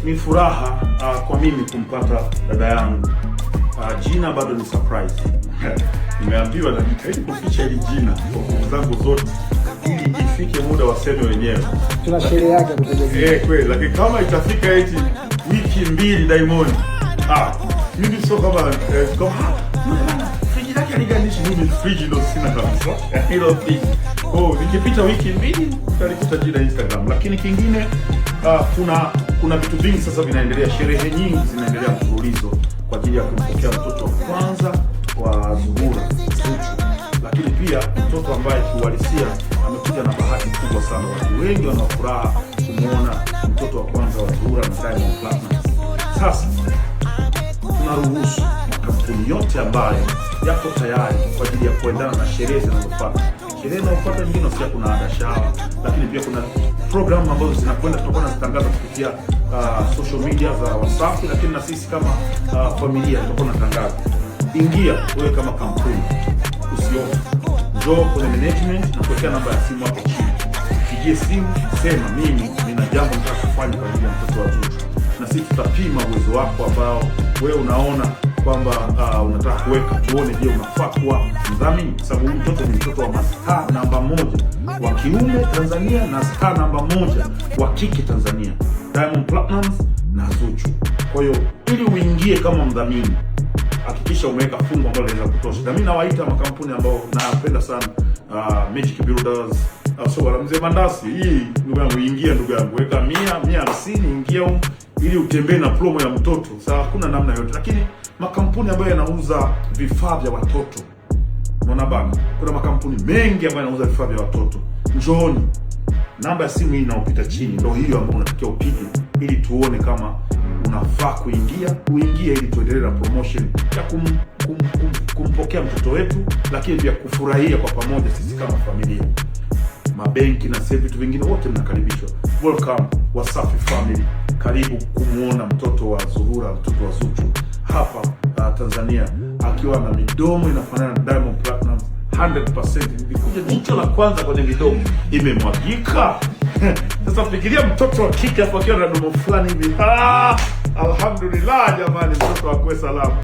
Ni furaha kwa mimi kumpata dada yangu. Jina bado ni surprise. Nimeambiwa na nikaidi kuficha hili jina kwa nguvu zangu zote ili ifike muda waseme wenyewe. Tuna sherehe yake kutegemea. Kweli, lakini kama itafika eti wiki 2 Diamond. Mimi sio kama friji lake aliganishi, mimi friji ndo sina kabisa. Hilo friji. Nikipita wiki 2 utalikuta jina Instagram. Lakini kingine kuna vitu vingi sasa vinaendelea, sherehe nyingi zinaendelea mfululizo kwa ajili ya kumpokea mtoto wa kwanza wa Zuhura Zuchu. Lakini pia mtoto ambaye kiuhalisia amekuja na bahati kubwa sana. Watu wengi wana furaha kumuona mtoto wa kwanza wa Zuhura na Diamond Platnumz. Sasa tunaruhusu makampuni yote ambayo yako tayari kwa ajili ya kuendana na sherehe zinazofuata. Sherehe zinazofuata nyingine sio, kuna ada shower, lakini pia kuna program ambazo zinakwenda, tutakuwa tunazitangaza kupitia social media za WhatsApp, lakini na sisi kama familia tutakuwa tunatangaza. Ingia wewe kama kampuni, usiofu, njoo kwenye management na kuweka namba ya simu hapo chini. Pigie simu, sema mimi nina jambo nataka kufanya kwa ajili ya mtoto wa Zuchu, na sisi tutapima uwezo wako ambao wewe unaona kwamba unataka kuweka, tuone je unafaa kuwa mdhamini, sababu mtoto ni mtoto wa mastaa namba 1 wa kiume Tanzania na star namba 1 wa kike Tanzania, Diamond Platnumz na Zuchu. Kwa hiyo ili uingie kama mdhamini, hakikisha umeweka fungu ambalo linaweza kutosha. Na mimi nawaita makampuni ambao napenda sana, Magic Builders, wala Mzee Mandasi, hii ndugu yangu, ingia ndugu yangu, weka 150 ingia ili utembee na promo ya mtoto. Sawa, hakuna namna yote. Lakini makampuni ambayo yanauza vifaa vya watoto, unaona bana, kuna makampuni mengi ambayo yanauza vifaa vya watoto. Njooni, namba ya simu hii inaopita chini ndio hiyo ambayo unatakiwa upige ili tuone kama unafaa uingie ili tuendelee na promotion ya kumpokea mtoto wetu, lakini pia kufurahia kwa pamoja sisi kama familia. Mabenki na vitu vingine wote mnakaribishwa. Welcome Wasafi family, karibu kumuona mtoto wa Zuhura, mtoto wa Zuchu hapa Tanzania, akiwa na midomo inafanana na Diamond Platnumz 100%. Nilikuja jicho la kwanza kwenye midomo imemwagika. Sasa fikiria mtoto wa kike hapo akiwa na domo fulani hivi. Alhamdulillah jamani, mtoto akwe salama.